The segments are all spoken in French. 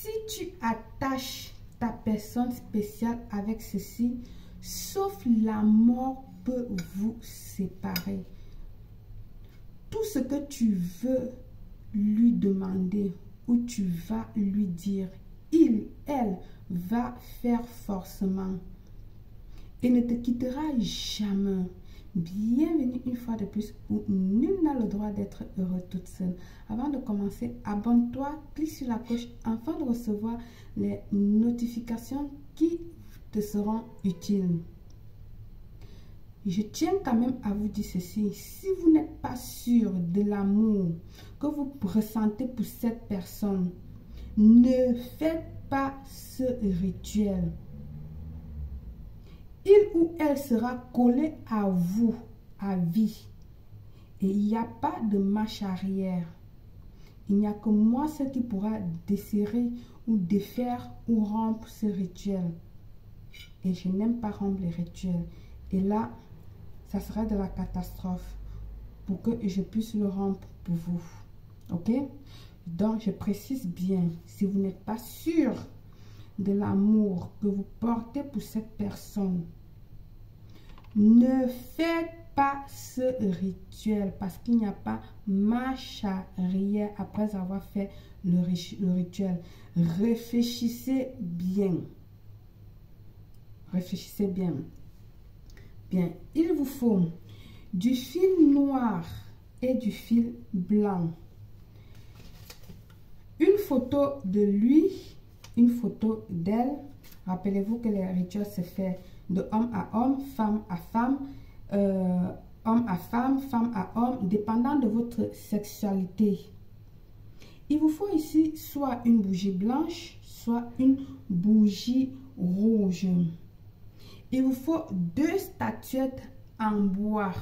Si tu attaches ta personne spéciale avec ceci, sauf la mort peut vous séparer. Tout ce que tu veux lui demander ou tu vas lui dire, elle va faire forcément et ne te quittera jamais. Bienvenue une fois de plus où nul n'a le droit d'être heureux toute seule. Avant de commencer, abonne-toi, clique sur la cloche afin de recevoir les notifications qui te seront utiles. Je tiens quand même à vous dire ceci, si vous n'êtes pas sûr de l'amour que vous ressentez pour cette personne, ne faites pas ce rituel. Il ou elle sera collé à vous à vie. Et il n'y a pas de marche arrière. Il n'y a que moi seul qui pourra desserrer ou défaire ou rompre ce rituel. Et je n'aime pas rompre les rituels. Et là, ça sera de la catastrophe pour que je puisse le rompre pour vous. Ok? Donc, je précise bien, si vous n'êtes pas sûr de l'amour que vous portez pour cette personne, ne faites pas ce rituel parce qu'il n'y a pas marche arrière après avoir fait le rituel. Réfléchissez bien. Réfléchissez bien. Bien, il vous faut du fil noir et du fil blanc. Une photo de lui, une photo d'elle. Rappelez-vous que les rituels se fait de homme à homme, femme à femme, homme à femme, femme à homme, dépendant de votre sexualité. Il vous faut ici soit une bougie blanche, soit une bougie rouge. Il vous faut 2 statuettes en bois.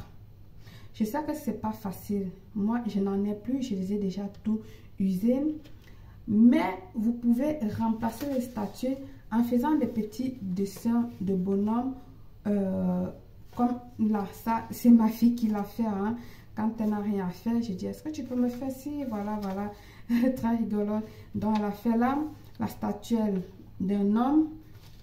Je sais que c'est pas facile. Moi, je n'en ai plus. Je les ai déjà tout usées. Mais vous pouvez remplacer les statuettes en faisant des petits dessins de bonhomme. Comme là, ça, c'est ma fille qui l'a fait. Hein. Quand elle n'a rien à faire, je dis, est-ce que tu peux me faire ci? Voilà, voilà. Très rigolo. Donc, elle a fait là la statuette d'un homme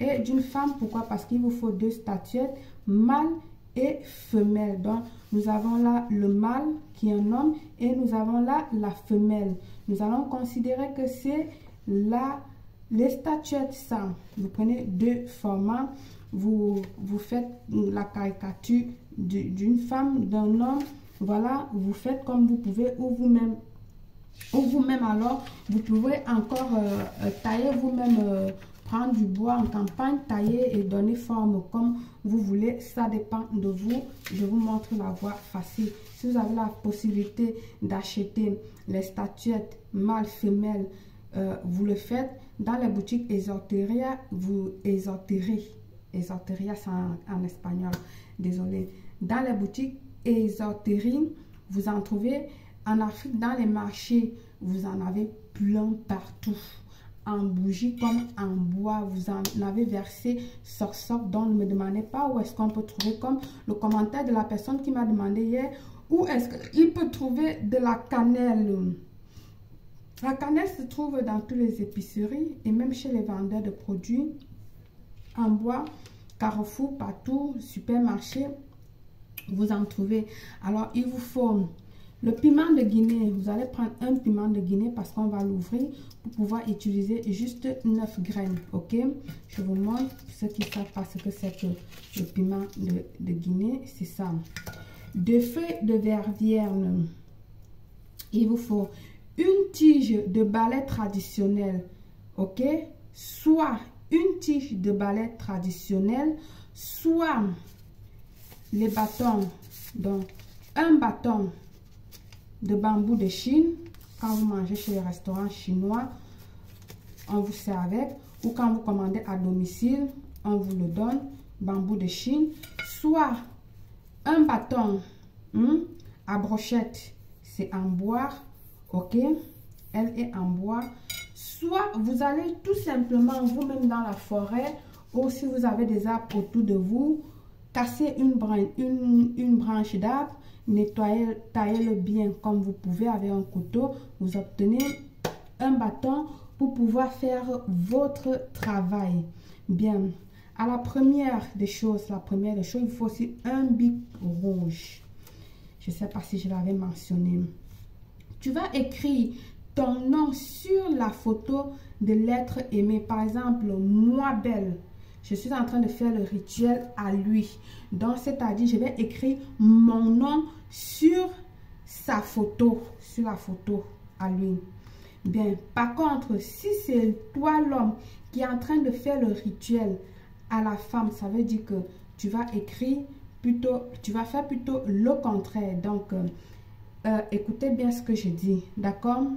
et d'une femme. Pourquoi? Parce qu'il vous faut 2 statuettes, mâle et femelle. Donc, nous avons là le mâle qui est un homme et nous avons là la femelle. Nous allons considérer que c'est les statuettes ça. Vous prenez 2 formats, vous faites la caricature d'une femme, d'un homme. Voilà, vous faites comme vous pouvez ou vous-même. Ou vous-même alors, vous pouvez encore tailler vous-même, prendre du bois en campagne, tailler et donner forme comme vous voulez. Ça dépend de vous. Je vous montre la voie facile. Si vous avez la possibilité d'acheter les statuettes mâle, femelle, vous le faites. Dans les boutiques Esoteria, Esoteria c'est en espagnol, désolé. Dans les boutiques Esoterie, vous en trouvez. En Afrique, dans les marchés, vous en avez plein partout. En bougie comme en bois, vous en avez versé sorte. Donc, ne me demandez pas où est-ce qu'on peut trouver, comme le commentaire de la personne qui m'a demandé hier, où est-ce qu'il peut trouver de la cannelle. La cannelle se trouve dans toutes les épiceries et même chez les vendeurs de produits en bois, Carrefour, partout, supermarché, vous en trouvez. Alors, il vous faut le piment de Guinée. Vous allez prendre un piment de Guinée parce qu'on va l'ouvrir pour pouvoir utiliser juste 9 graines. Ok, je vous montre ceux qui savent pas ce que c'est que le piment de Guinée. C'est ça. 2 feuilles de vervierne. Il vous faut une tige de balai traditionnel. Ok, soit une tige de balai traditionnel, soit les bâtons. Donc, un bâton de bambou de Chine. Quand vous mangez chez les restaurants chinois, on vous sert avec. Ou quand vous commandez à domicile, on vous le donne. Bambou de Chine. Soit un bâton à brochette, c'est en bois. Ok, elle est en bois. Soit vous allez tout simplement vous-même dans la forêt, ou si vous avez des arbres autour de vous, casser une branche d'arbre, nettoyez, taillez-le bien comme vous pouvez avec un couteau. Vous obtenez un bâton pour pouvoir faire votre travail. Bien, à la première des choses, il faut aussi un bic rouge. Je ne sais pas si je l'avais mentionné. Tu vas écrire ton nom sur la photo de l'être aimé. Par exemple, moi belle, je suis en train de faire le rituel à lui. Donc, c'est-à-dire, je vais écrire mon nom sur sa photo, sur la photo à lui. Bien, par contre, si c'est toi l'homme qui est en train de faire le rituel à la femme, ça veut dire que tu vas écrire plutôt, tu vas faire plutôt le contraire. Donc, écoutez bien ce que je dis, d'accord?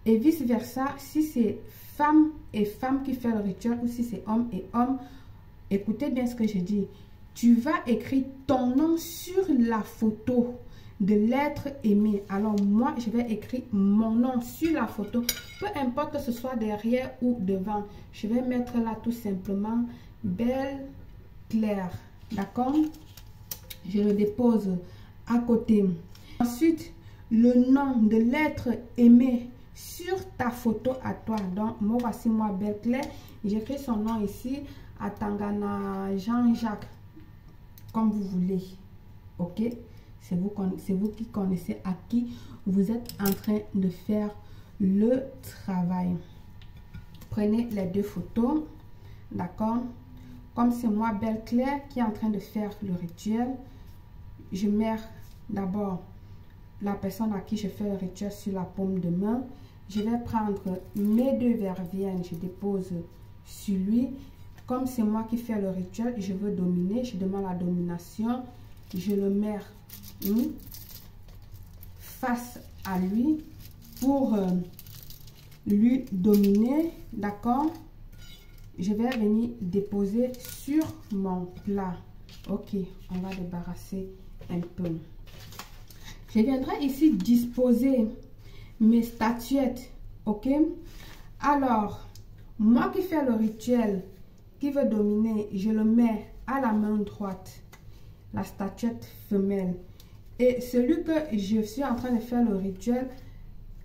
Et vice versa, si c'est femme et femme qui fait le rituel ou si c'est homme et homme, écoutez bien ce que je dis. Tu vas écrire ton nom sur la photo de l'être aimé. Alors moi, je vais écrire mon nom sur la photo. Peu importe que ce soit derrière ou devant. Je vais mettre là tout simplement Belle Claire. D'accord? Je le dépose à côté. Ensuite, le nom de l'être aimé sur ta photo à toi. Donc, moi, voici moi, Belle Claire. J'écris son nom ici, à Tangana Jean-Jacques, comme vous voulez. Ok? C'est vous qui connaissez à qui vous êtes en train de faire le travail. Prenez les deux photos. D'accord? Comme c'est moi, Belle Claire, qui est en train de faire le rituel, je mets d'abord la personne à qui je fais le rituel sur la paume de main. Je vais prendre mes deux vervières, je dépose sur lui. Comme c'est moi qui fais le rituel, je veux dominer, je demande la domination. Je le mets face à lui pour lui dominer, d'accord? Je vais venir déposer sur mon plat. Ok, on va débarrasser un peu. Je viendrai ici disposer mes statuettes, ok? Alors, moi qui fais le rituel, qui veut dominer, je le mets à la main droite, la statuette femelle. Et celui que je suis en train de faire le rituel,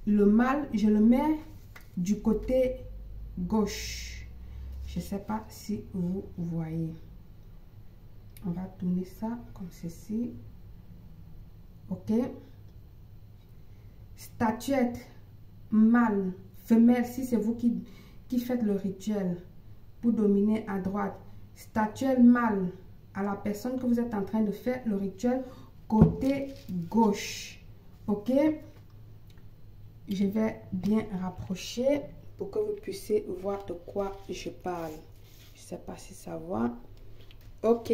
le mâle, je le mets du côté gauche. Je ne sais pas si vous voyez. On va tourner ça comme ceci. Ok. Statuette mâle, femelle, si c'est vous qui faites le rituel pour dominer à droite. Statuette mâle à la personne que vous êtes en train de faire le rituel côté gauche. Ok. Je vais bien rapprocher pour que vous puissiez voir de quoi je parle. Je ne sais pas si ça va. Ok.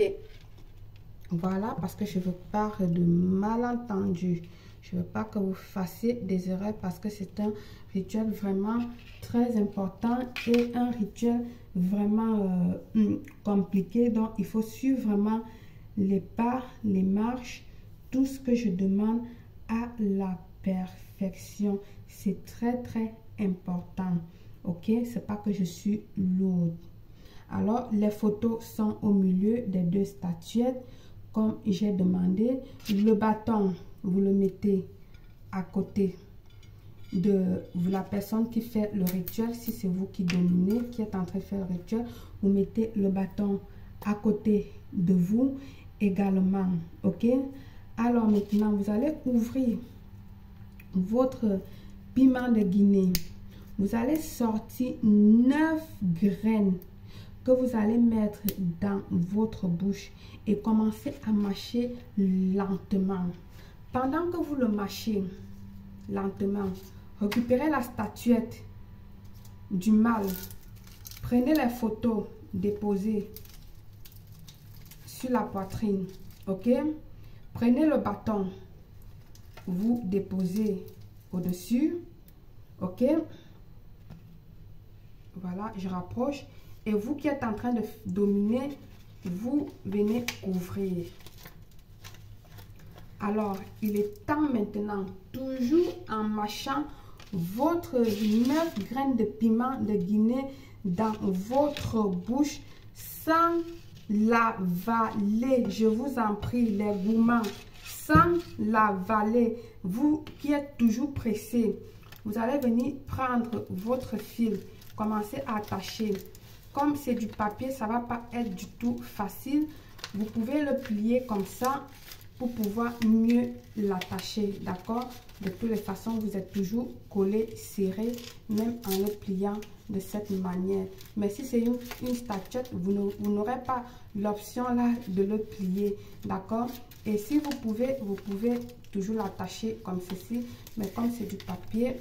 Voilà, parce que je veux pas de malentendus. Je veux pas que vous fassiez des erreurs parce que c'est un rituel vraiment très important et un rituel vraiment compliqué. Donc, il faut suivre vraiment les pas, les marches, tout ce que je demande à la perfection. C'est très, très important. Ok, c'est pas que je suis lourde. Alors, les photos sont au milieu des deux statuettes. Comme j'ai demandé, le bâton, vous le mettez à côté de la personne qui fait le rituel. Si c'est vous qui dominez, qui êtes en train de faire le rituel, vous mettez le bâton à côté de vous également. Ok? Alors maintenant, vous allez ouvrir votre piment de Guinée. Vous allez sortir 9 graines que vous allez mettre dans votre bouche et commencer à mâcher lentement. Pendant que vous le mâchez lentement, récupérez la statuette du mâle. Prenez les photos déposées sur la poitrine. Ok? Prenez le bâton. Vous déposez au-dessus. Ok? Voilà, je rapproche. Et vous qui êtes en train de dominer, vous venez ouvrir. Alors, il est temps maintenant, toujours en mâchant votre 9 graines de piment de Guinée dans votre bouche sans l'avaler. Je vous en prie, les gourmands, sans l'avaler. Vous qui êtes toujours pressés, Vous allez venir prendre votre fil, commencer à attacher. Comme c'est du papier, ça ne va pas être du tout facile. Vous pouvez le plier comme ça pour pouvoir mieux l'attacher, d'accord? De toutes les façons, vous êtes toujours collé, serré, même en le pliant de cette manière. Mais si c'est une statuette, vous n'aurez pas l'option là de le plier, d'accord? Et si vous pouvez toujours l'attacher comme ceci. Mais comme c'est du papier,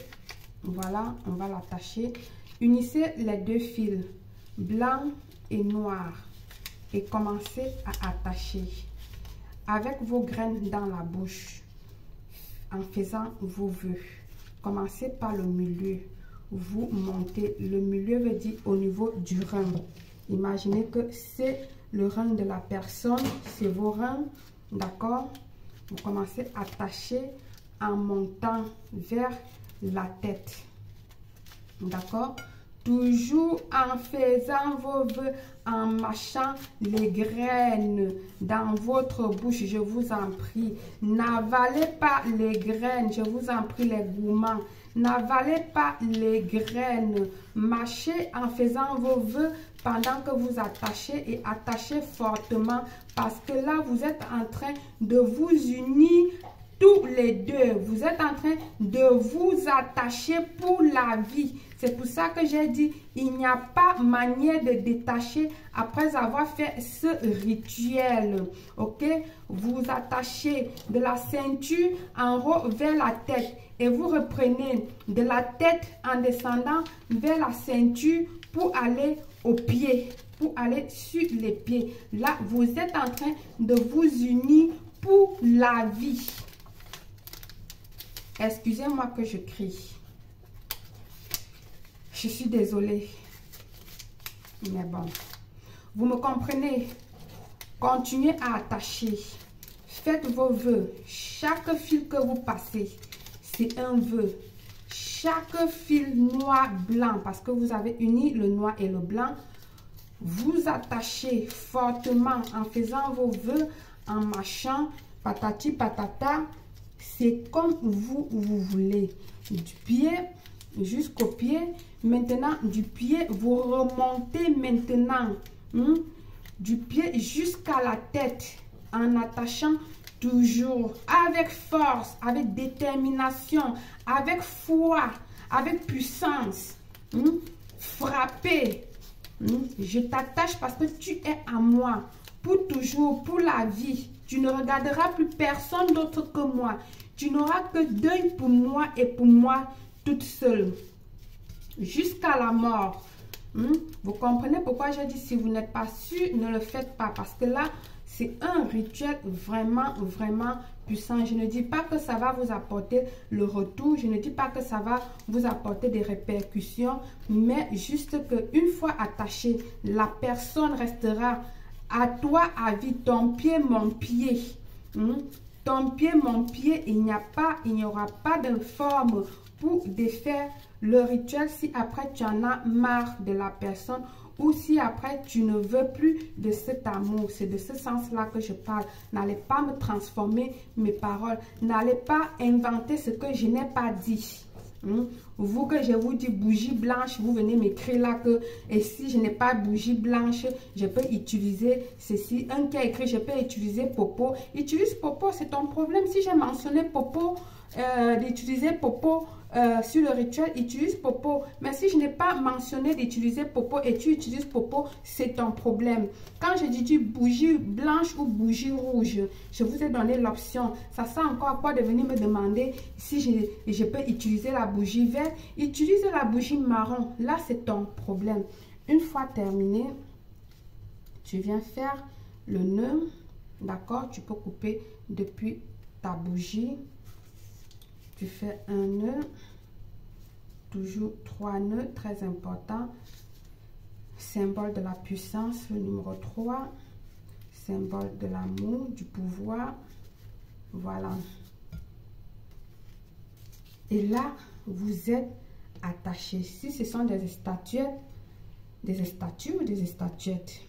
voilà, on va l'attacher. Unissez les deux fils, blanc et noir, et commencez à attacher avec vos graines dans la bouche en faisant vos vœux. Commencez par le milieu, vous montez. Le milieu veut dire au niveau du rein. Imaginez que c'est le rein de la personne, c'est vos reins, d'accord? Vous commencez à attacher en montant vers la tête, d'accord? Toujours en faisant vos vœux, en mâchant les graines dans votre bouche, je vous en prie. N'avalez pas les graines, je vous en prie les gourmands. N'avalez pas les graines. Mâchez en faisant vos vœux pendant que vous attachez et attachez fortement parce que là, vous êtes en train de vous unir tous les deux. Vous êtes en train de vous attacher pour la vie. C'est pour ça que j'ai dit, il n'y a pas manière de détacher après avoir fait ce rituel. Ok? Vous attachez de la ceinture en haut vers la tête. Et vous reprenez de la tête en descendant vers la ceinture pour aller aux pieds. Pour aller sur les pieds. Là, vous êtes en train de vous unir pour la vie. Excusez-moi que je crie. Je suis désolée. Mais bon. Vous me comprenez? Continuez à attacher. Faites vos vœux. Chaque fil que vous passez, c'est un vœu. Chaque fil noir, blanc, parce que vous avez uni le noir et le blanc, vous attachez fortement en faisant vos vœux, en mâchant, patati patata. C'est comme vous voulez. Du pied jusqu'au pied. Maintenant, du pied, vous remontez maintenant. Du pied jusqu'à la tête. En attachant toujours avec force, avec détermination, avec foi, avec puissance. Frappez. Je t'attache parce que tu es à moi. Pour toujours, pour la vie. Tu ne regarderas plus personne d'autre que moi. Tu n'auras que deuil pour moi et pour moi toute seule. Jusqu'à la mort. Vous comprenez pourquoi j'ai dit si vous n'êtes pas sûr, ne le faites pas. Parce que là, c'est un rituel vraiment, vraiment puissant. Je ne dis pas que ça va vous apporter le retour. Je ne dis pas que ça va vous apporter des répercussions. Mais juste qu'une fois attaché, la personne restera à toi à vie. Ton pied, mon pied. Ton pied, mon pied. Il n'y aura pas de forme pour défaire le rituel si après tu en as marre de la personne ou si après tu ne veux plus de cet amour. C'est de ce sens-là que je parle. N'allez pas me transformer mes paroles. N'allez pas inventer ce que je n'ai pas dit. Vous que je vous dis bougie blanche, vous venez m'écrire là que et si je n'ai pas bougie blanche, je peux utiliser ceci. Un qui a écrit je peux utiliser popo. Utilise popo, c'est ton problème. Si j'ai mentionné popo, d'utiliser popo sur le rituel, utilise popo. Mais si je n'ai pas mentionné d'utiliser popo et tu utilises popo, c'est ton problème. Quand je dis bougie blanche ou bougie rouge, je vous ai donné l'option. Ça sert encore à quoi de venir me demander si je peux utiliser la bougie verte. Utilise la bougie marron. Là, c'est ton problème. Une fois terminé, tu viens faire le nœud. D'accord? Tu peux couper depuis ta bougie. Tu fais un nœud, toujours 3 nœuds, très important. Symbole de la puissance, le numéro 3. Symbole de l'amour, du pouvoir. Voilà. Et là, vous êtes attachés. Si ce sont des statuettes, des statues ou des statuettes,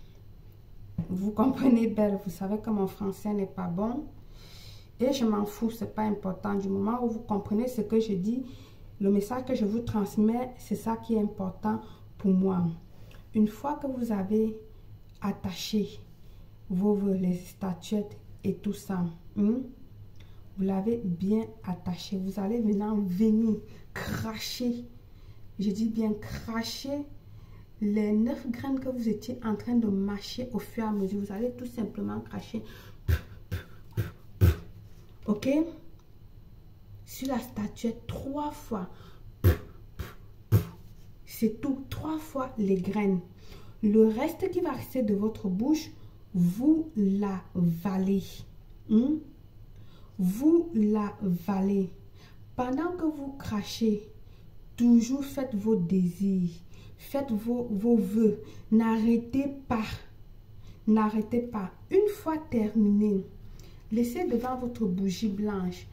vous comprenez belle, vous savez que mon français n'est pas bon. Et je m'en fous, c'est pas important. Du moment où vous comprenez ce que je dis, Le message que je vous transmets, c'est ça qui est important pour moi. Une fois que vous avez attaché vos vœux, les statuettes et tout ça, vous l'avez bien attaché. Vous allez maintenant venir cracher. Je dis bien cracher les 9 graines que vous étiez en train de mâcher au fur et à mesure. Vous allez tout simplement cracher. Ok? Sur la statuette 3 fois. C'est tout. 3 fois les graines. Le reste qui va rester de votre bouche, vous l'avalez. Vous l'avalez. Pendant que vous crachez, toujours faites vos désirs. Faites vos vœux. N'arrêtez pas. N'arrêtez pas. Une fois terminé, laissez devant votre bougie blanche.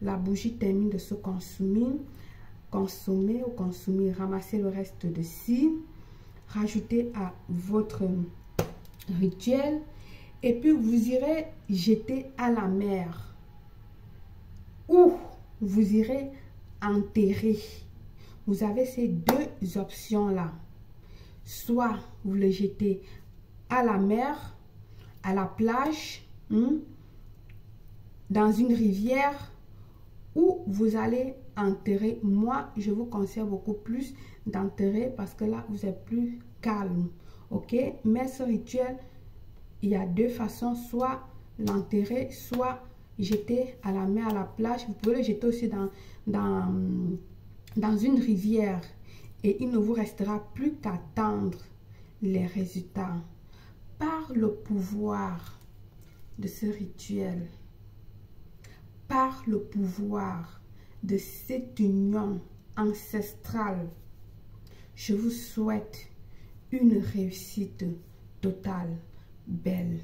La bougie termine de se consumer. Consommez ou consommer. Ramassez le reste de cire. Rajoutez à votre rituel. Et puis vous irez jeter à la mer. Ou vous irez enterrer. Vous avez ces 2 options-là. Soit vous le jetez à la mer, à la plage, dans une rivière, ou vous allez enterrer. Moi, je vous conseille beaucoup plus d'enterrer parce que là, vous êtes plus calme. Ok? Mais ce rituel, il y a 2 façons. Soit l'enterrer, soit jeter à la mer, à la plage. Vous pouvez le jeter aussi dans une rivière. Et il ne vous restera plus qu'à attendre les résultats. Par le pouvoir de ce rituel, par le pouvoir de cette union ancestrale, je vous souhaite une réussite totale, belle.